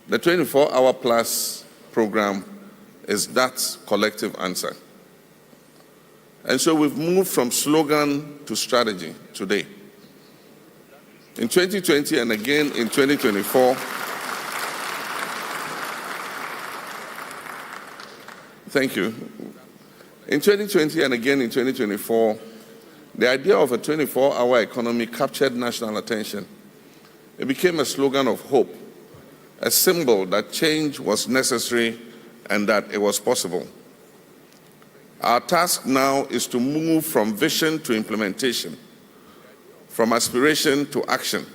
The 24-hour plus program is that collective answer. And so we've moved from slogan to strategy today. In 2020 and again in 2024, thank you. In 2020 and again in 2024, the idea of a 24-hour economy captured national attention. It became a slogan of hope, a symbol that change was necessary and that it was possible. Our task now is to move from vision to implementation, from aspiration to action.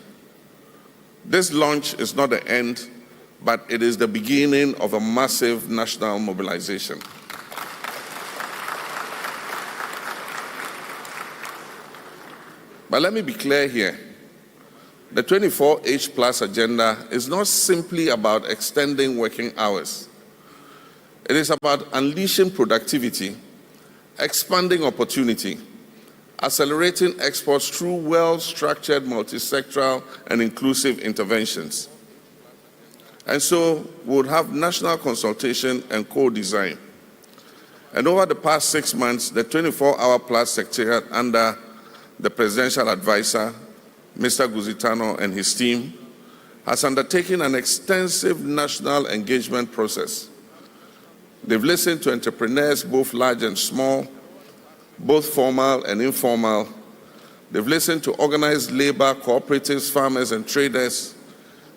This launch is not the end, but it is the beginning of a massive national mobilization. But let me be clear here. The 24H plus agenda is not simply about extending working hours. It is about unleashing productivity, expanding opportunity, accelerating exports through well-structured, multi-sectoral, and inclusive interventions. And so we would have national consultation and co-design. And over the past 6 months, the 24-hour plus secretariat under the presidential advisor, Mr. Guzitano, and his team, has undertaken an extensive national engagement process. They've listened to entrepreneurs, both large and small, both formal and informal. They've listened to organized labor, cooperatives, farmers, and traders.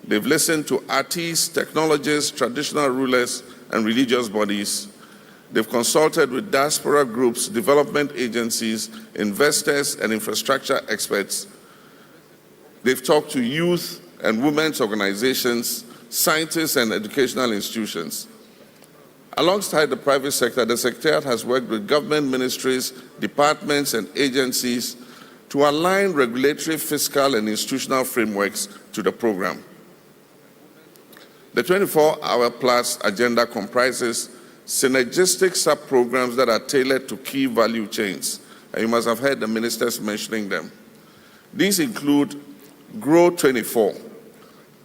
They've listened to artists, technologists, traditional rulers, and religious bodies. They've consulted with diaspora groups, development agencies, investors, and infrastructure experts. They've talked to youth and women's organizations, scientists, and educational institutions. Alongside the private sector, the Secretariat has worked with government ministries, departments, and agencies to align regulatory, fiscal, and institutional frameworks to the program. The 24-hour plus agenda comprises synergistic sub-programs that are tailored to key value chains, and you must have heard the ministers mentioning them. These include Grow 24.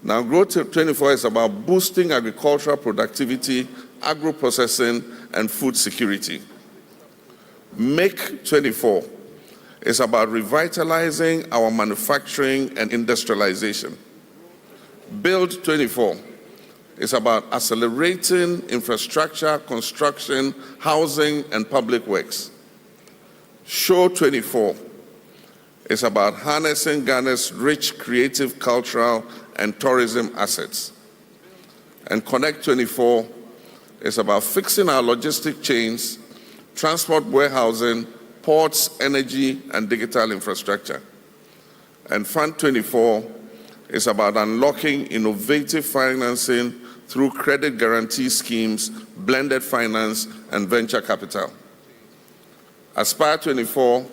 Now, Grow 24 is about boosting agricultural productivity, agro-processing, and food security. Make 24 is about revitalizing our manufacturing and industrialization. Build 24 is about accelerating infrastructure, construction, housing, and public works. Show 24 is about harnessing Ghana's rich creative, cultural, and tourism assets. And Connect 24 is about fixing our logistic chains, transport warehousing, ports, energy, and digital infrastructure. And Fund 24 is about unlocking innovative financing through credit guarantee schemes, blended finance, and venture capital. Aspire 24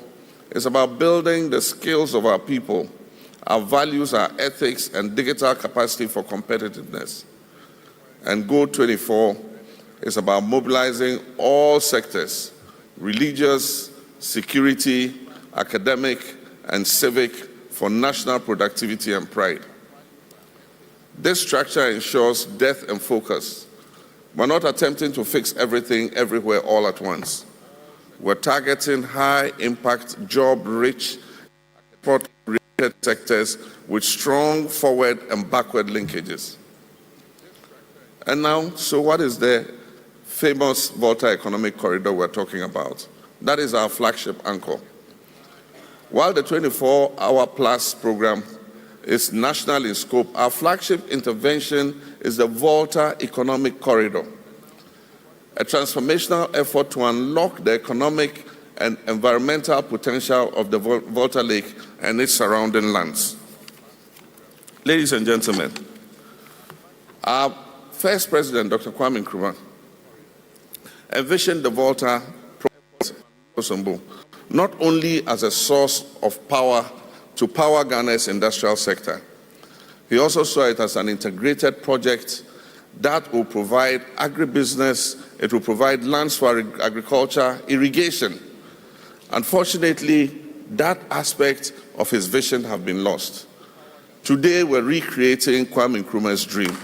is about building the skills of our people, our values, our ethics, and digital capacity for competitiveness. And Go 24 is about mobilizing all sectors, religious, security, academic, and civic, for national productivity and pride. This structure ensures depth and focus. We're not attempting to fix everything everywhere all at once. We're targeting high-impact, job-rich, export-related sectors with strong forward and backward linkages. And now, so what is the famous Volta economic corridor we're talking about? That is our flagship anchor. While the 24-hour plus program is national in scope, our flagship intervention is the Volta economic corridor, a transformational effort to unlock the economic and environmental potential of the Volta Lake and its surrounding lands. Ladies and gentlemen, our first president, Dr. Kwame Nkrumah, envisioned the Volta project not only as a source of power to power Ghana's industrial sector. He also saw it as an integrated project that will provide agribusiness, it will provide lands for agriculture, irrigation. Unfortunately, that aspect of his vision have been lost. Today, we're recreating Kwame Nkrumah's dream.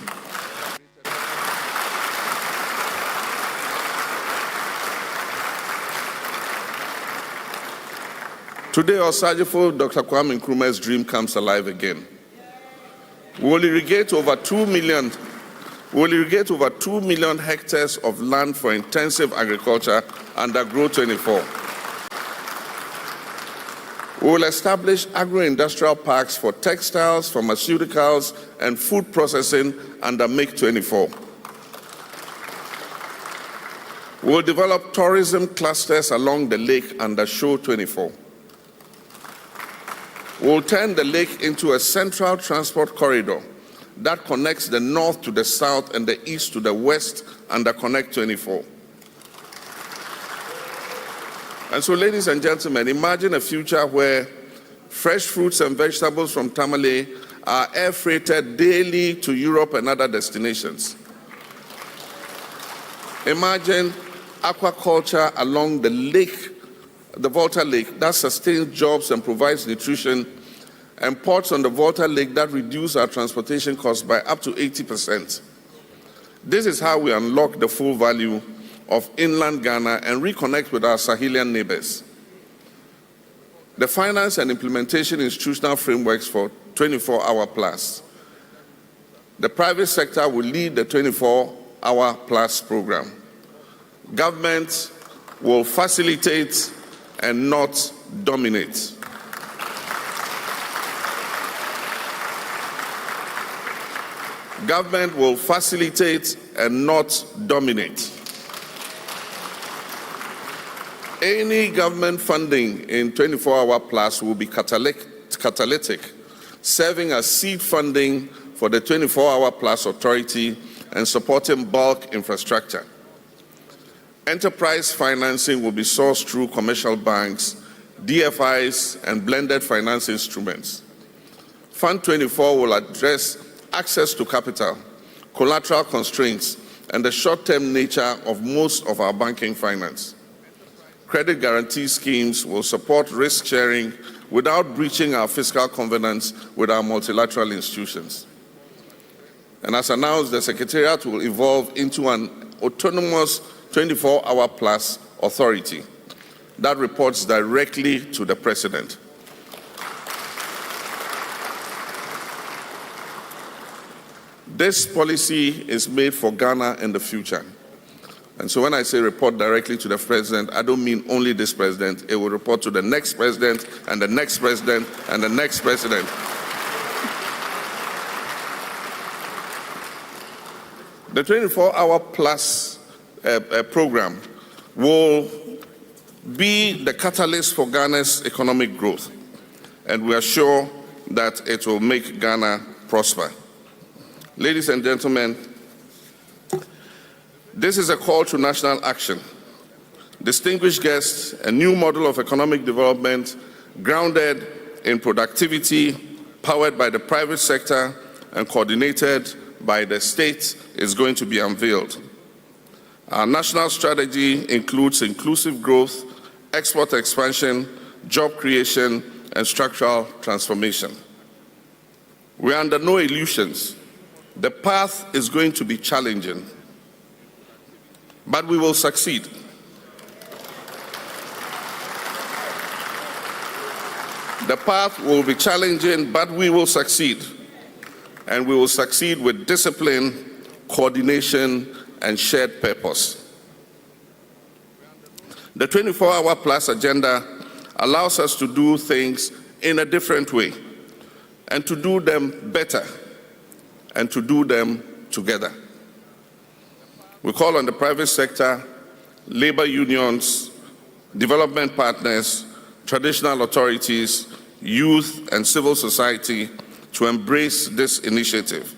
Today, Osajifo Dr. Kwame Nkrumah's dream comes alive again. We will irrigate over 2 million hectares of land for intensive agriculture under Grow-24. We will establish agro-industrial parks for textiles, pharmaceuticals, and food processing under Make-24. We will develop tourism clusters along the lake under Show-24. We will turn the lake into a central transport corridor that connects the north to the south and the east to the west under Connect-24. And so, ladies and gentlemen, imagine a future where fresh fruits and vegetables from Tamale are air freighted daily to Europe and other destinations. Imagine aquaculture along the lake, the Volta Lake, that sustains jobs and provides nutrition, and ports on the Volta Lake that reduce our transportation costs by up to 80%. This is how we unlock the full value of inland Ghana and reconnect with our Sahelian neighbors. The finance and implementation institutional frameworks for 24-hour plus. The private sector will lead the 24-hour plus program. Government will facilitate and not dominate. Government will facilitate and not dominate. Any government funding in 24-hour plus will be catalytic, serving as seed funding for the 24-hour plus authority and supporting bulk infrastructure. Enterprise financing will be sourced through commercial banks, DFIs, and blended finance instruments. Fund 24 will address access to capital, collateral constraints, and the short-term nature of most of our banking finance. Credit guarantee schemes will support risk sharing without breaching our fiscal covenants with our multilateral institutions. And as announced, the Secretariat will evolve into an autonomous 24-hour plus authority that reports directly to the President. This policy is made for Ghana in the future. And so when I say report directly to the President, I don't mean only this President. It will report to the next President and the next President and the next President. The 24-hour plus program will be the catalyst for Ghana's economic growth, and we are sure that it will make Ghana prosper. Ladies and gentlemen, this is a call to national action. Distinguished guests, a new model of economic development grounded in productivity, powered by the private sector and coordinated by the state is going to be unveiled. Our national strategy includes inclusive growth, export expansion, job creation, and structural transformation. We are under no illusions. The path is going to be challenging, but we will succeed. The path will be challenging, but we will succeed. And we will succeed with discipline, coordination, and shared purpose. The 24-hour plus agenda allows us to do things in a different way, and to do them better, and to do them together. We call on the private sector, labor unions, development partners, traditional authorities, youth, and civil society to embrace this initiative.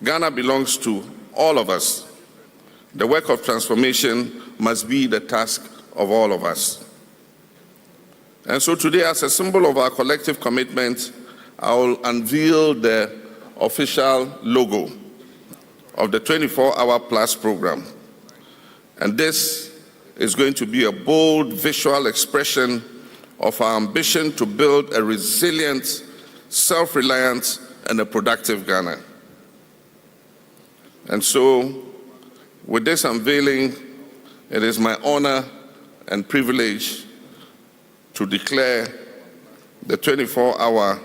Ghana belongs to all of us. The work of transformation must be the task of all of us. And so today, as a symbol of our collective commitment, I will unveil the official logo of the 24-hour plus program. And this is going to be a bold visual expression of our ambition to build a resilient, self-reliant, and a productive Ghana. And so, with this unveiling, it is my honor and privilege to declare the 24-hour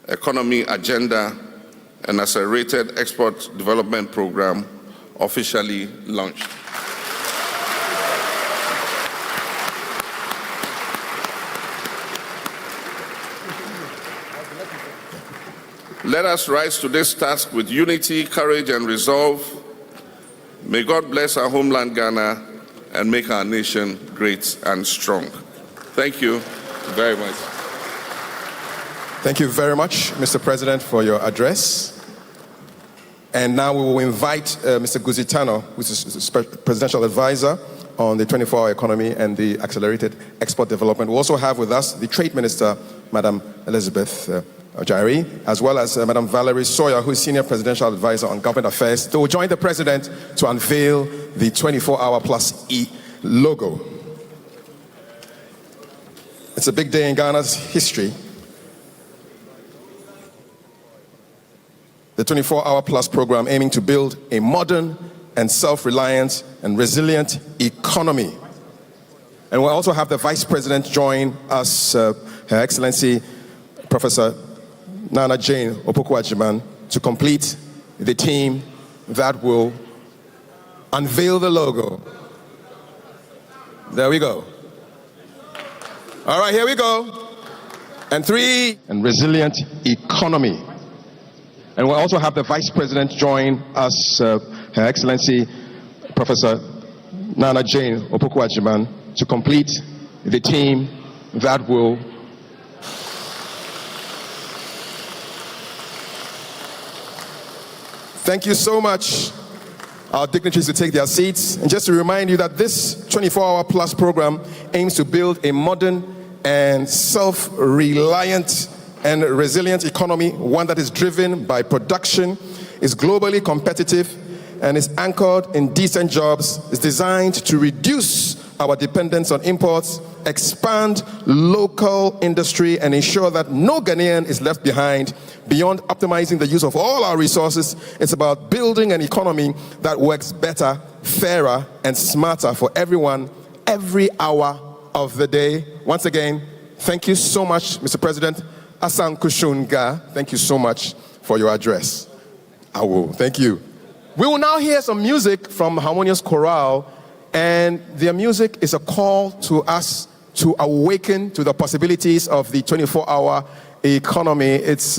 economy agenda and accelerated export development program officially launched. Let us rise to this task with unity, courage, and resolve. May God bless our homeland, Ghana, and make our nation great and strong. Thank you very much. Thank you very much, Mr. President, for your address. And now we will invite Mr. Guzitano, who is a presidential advisor on the 24-hour economy and the accelerated export development. We also have with us the Trade Minister, Madam Elizabeth Ojari, as well as Madam Valerie Sawyer, who is Senior Presidential Advisor on Government Affairs. They will join the President to unveil the 24-hour plus E logo. It's a big day in Ghana's history. The 24-hour plus program aiming to build a modern and self-reliant and resilient economy. And we'll also have the Vice President join us, Her Excellency Professor Nana Jane Opoku-Agyeman, to complete the team that will unveil the logo. There we go. All right, here we go. And 3, and resilient economy. And we'll also have the Vice President join us, Her Excellency Professor Nana Jane Opoku-Agyeman, to complete the team that will Thank you so much, our dignitaries, to take their seats. And just to remind you that this 24-hour plus program aims to build a modern and self-reliant and resilient economy, one that is driven by production, is globally competitive, and is anchored in decent jobs, is designed to reduce our dependence on imports, expand local industry, and ensure that no Ghanaian is left behind. Beyond optimizing the use of all our resources, it's about building an economy that works better, fairer, and smarter for everyone, every hour of the day. Once again, thank you so much, Mr. President. Asan Kushunga, thank you so much for your address. Thank you. We will now hear some music from Harmonious Chorale, and their music is a call to us to awaken to the possibilities of the 24-hour economy. It's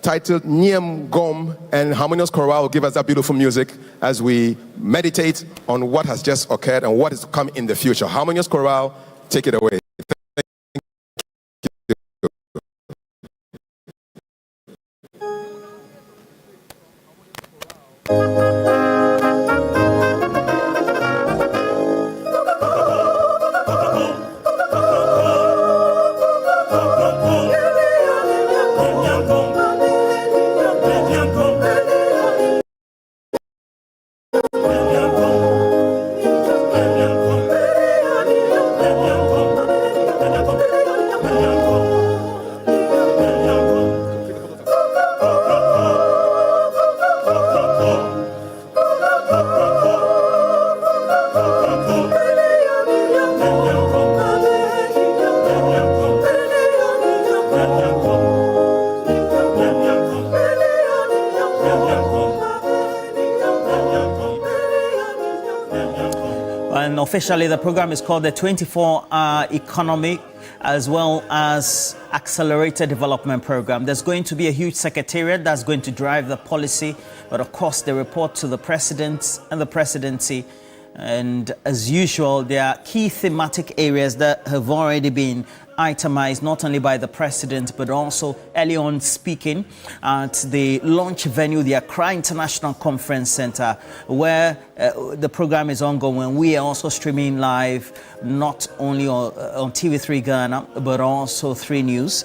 titled Niem Gom, and Harmonious Chorale will give us that beautiful music as we meditate on what has just occurred and what is to come in the future. Harmonious Chorale, take it away. And officially, the program is called the 24-hour economy, as well as accelerated development program. There's going to be a huge secretariat that's going to drive the policy, but of course, they report to the president and the presidency. And as usual, there are key thematic areas that have already been itemized, not only by the president, but also early on speaking at the launch venue, the Accra International Conference Center, where the program is ongoing. We are also streaming live, not only on TV3 Ghana, but also 3 News.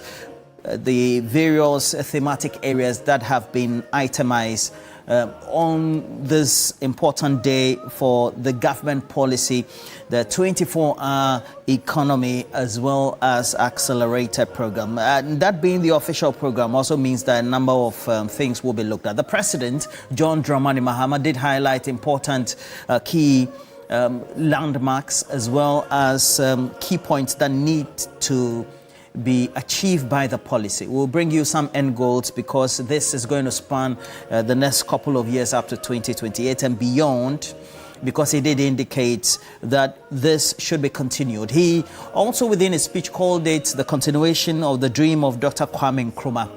The various thematic areas that have been itemized on this important day for the government policy, the 24-hour economy, as well as accelerated program. And that being the official program also means that a number of things will be looked at. The President, John Dramani Mahama, did highlight important key landmarks as well as key points that need to be achieved by the policy. We'll bring you some end goals because this is going to span the next couple of years up to 2028 and beyond, because he did indicate that this should be continued. He also within his speech called it the continuation of the dream of Dr. Kwame Nkrumah.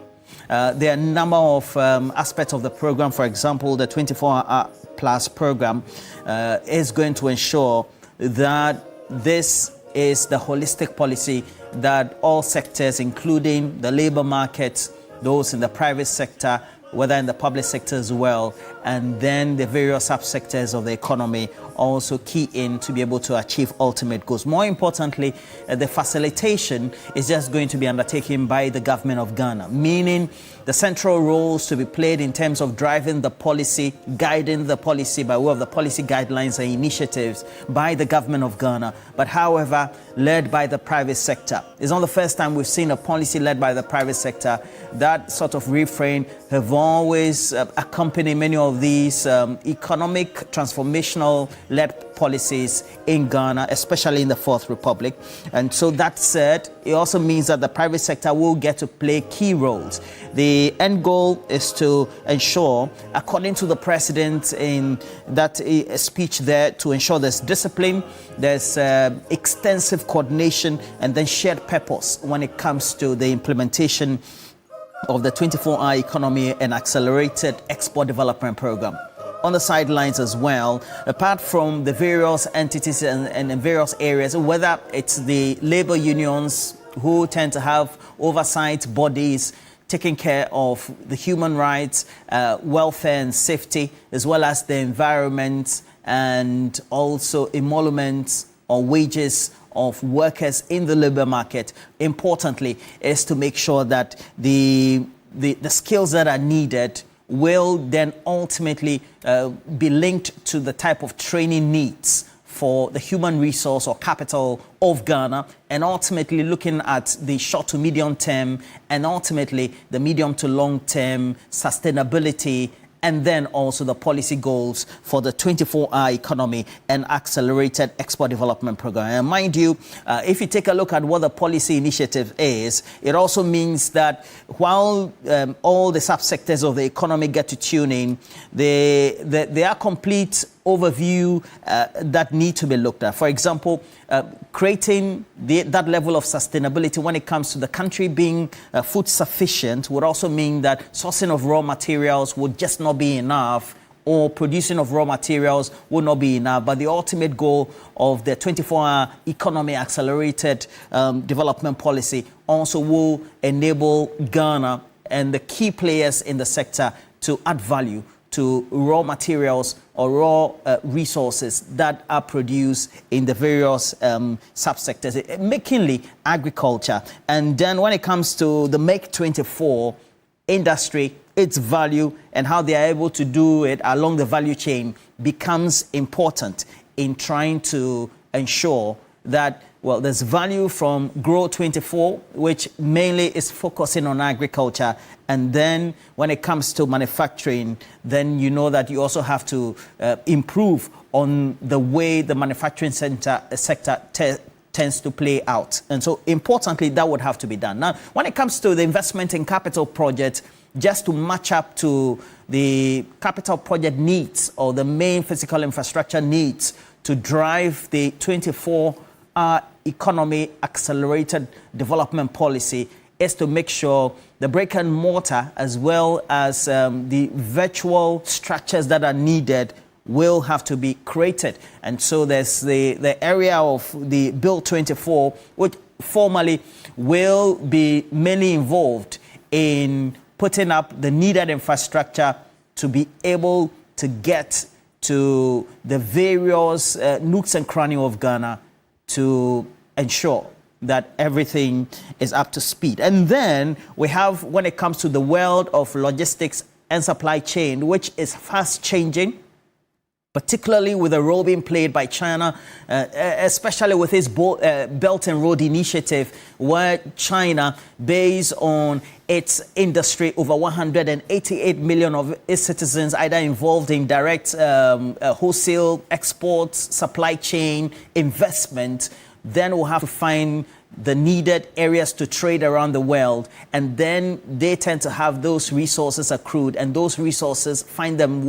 There are a number of aspects of the program. For example, the 24-hour plus program is going to ensure that this is the holistic policy that all sectors, including the labor market, those in the private sector, whether in the public sector as well, and then the various subsectors of the economy also key in to be able to achieve ultimate goals. More importantly, the facilitation is just going to be undertaken by the government of Ghana, meaning the central roles to be played in terms of driving the policy, guiding the policy by way of the policy guidelines and initiatives by the government of Ghana, but however, led by the private sector. It's not the first time we've seen a policy led by the private sector. That sort of refrain have always accompanied many of these economic transformational led policies in Ghana, especially in the Fourth Republic. And so that said, it also means that the private sector will get to play key roles. The end goal is to ensure, according to the president in that speech there, to ensure there's discipline, there's extensive coordination, and then shared purpose when it comes to the implementation of the 24-hour economy and accelerated export development program. On the sidelines as well, apart from the various entities and in various areas, whether it's the labor unions who tend to have oversight bodies taking care of the human rights, welfare and safety, as well as the environment and also emoluments or wages of workers in the labor market, importantly, is to make sure that the skills that are needed will then ultimately be linked to the type of training needs for the human resource or capital of Ghana, and ultimately looking at the short to medium term and ultimately the medium to long term sustainability, and then also the policy goals for the 24-hour economy and accelerated export development program. And mind you, if you take a look at what the policy initiative is, it also means that while all the subsectors of the economy get to tune in, there are complete overview that need to be looked at. For example, creating that level of sustainability when it comes to the country being food sufficient would also mean that sourcing of raw materials would just not be enough, or producing of raw materials would not be enough. But the ultimate goal of the 24-hour economy accelerated development policy also will enable Ghana and the key players in the sector to add value to raw materials or raw resources that are produced in the various subsectors, mainly agriculture. And then when it comes to the Make 24 industry, its value and how they are able to do it along the value chain becomes important in trying to ensure that, well, there's value from Grow 24, which mainly is focusing on agriculture. And then when it comes to manufacturing, then you know that you also have to improve on the way the manufacturing sector tends to play out. And so importantly, that would have to be done. Now, when it comes to the investment in capital projects, just to match up to the capital project needs or the main physical infrastructure needs to drive the 24-hour economy accelerated development policy, is to make sure the brick and mortar as well as the virtual structures that are needed will have to be created. And so there's the area of the Bill 24, which formally will be mainly involved in putting up the needed infrastructure to be able to get to the various nooks and crannies of Ghana to ensure that everything is up to speed. And then we have, when it comes to the world of logistics and supply chain, which is fast changing, particularly with the role being played by China, especially with its Belt and Road Initiative, where China, based on its industry, over 188 million of its citizens either involved in direct wholesale exports, supply chain, investment, then we'll have to find the needed areas to trade around the world, and then they tend to have those resources accrued, and those resources find them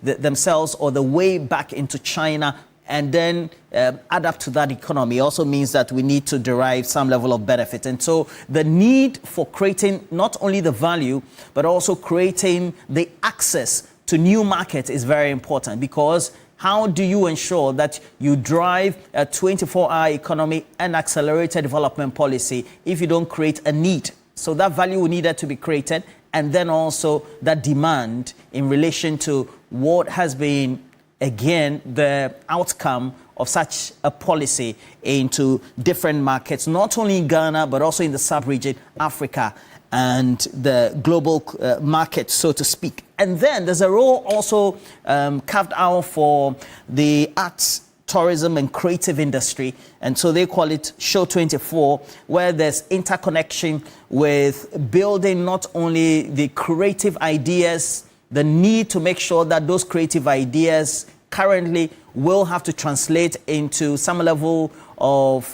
themselves or the way back into China, and then add up to that economy. Also means that we need to derive some level of benefit. And so the need for creating not only the value, but also creating the access to new markets is very important, because how do you ensure that you drive a 24-hour economy and accelerated development policy if you don't create a need? So that value needed to be created, and then also that demand in relation to what has been, again, the outcome of such a policy into different markets, not only in Ghana, but also in the sub-region, Africa, and the global market, so to speak. And then there's a role also carved out for the arts, tourism, and creative industry. And so they call it Show 24, where there's interconnection with building not only the creative ideas, the need to make sure that those creative ideas currently will have to translate into some level of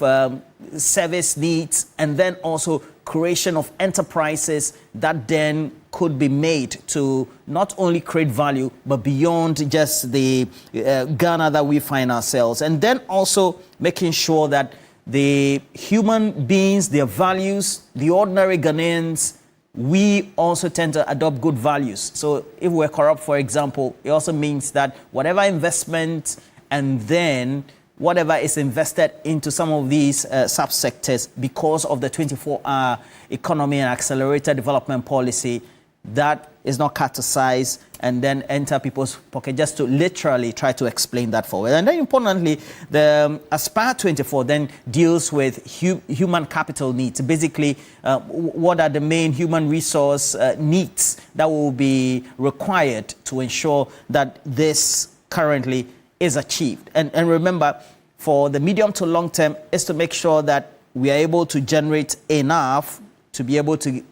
service needs, and then also creation of enterprises that then could be made to not only create value, but beyond just the Ghana that we find ourselves. And then also making sure that the human beings, their values, the ordinary Ghanaians, we also tend to adopt good values. So if we're corrupt, for example, it also means that whatever investment and then whatever is invested into some of these subsectors, because of the 24-hour economy and accelerated development policy, that is not cut to size and then enter people's pocket, just to literally try to explain that forward. And then importantly, the Aspire 24 then deals with human capital needs. Basically, what are the main human resource needs that will be required to ensure that this currently is achieved. And remember, for the medium to long term is to make sure that we are able to generate enough to be able to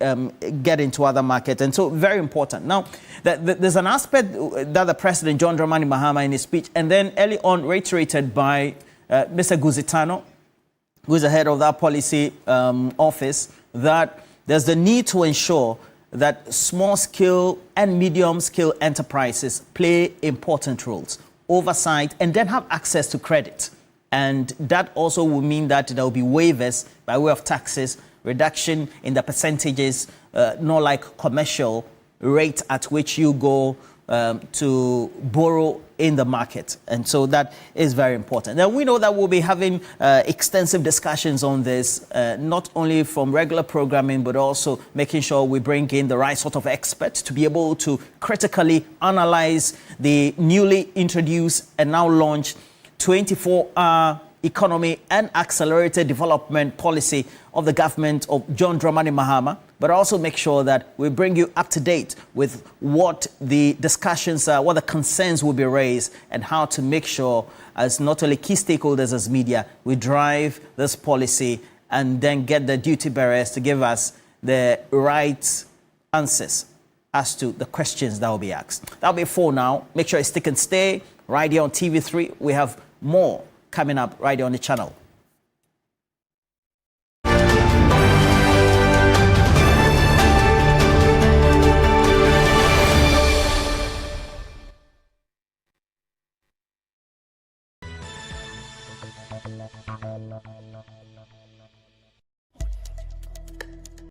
get into other markets. And so very important. Now, there's an aspect that the President, John Dramani Mahama, in his speech, and then early on reiterated by Mr. Guzitano, who is the head of that policy office, that there's the need to ensure that small-scale and medium-scale enterprises play important roles, oversight, and then have access to credit. And that also will mean that there will be waivers by way of taxes, reduction in the percentages, not like commercial rate at which you go to borrow in the market. And so that is very important. Now, we know that we'll be having extensive discussions on this, not only from regular programming, but also making sure we bring in the right sort of experts to be able to critically analyze the newly introduced and now launched 24-hour economy and accelerated development policy of the government of John Dramani Mahama, but also make sure that we bring you up to date with what the discussions are, what the concerns will be raised, and how to make sure, as not only key stakeholders as media, we drive this policy and then get the duty bearers to give us the right answers as to the questions that will be asked. That'll be for now. Make sure you stick and stay right here on TV3. We have more coming up right here on the channel.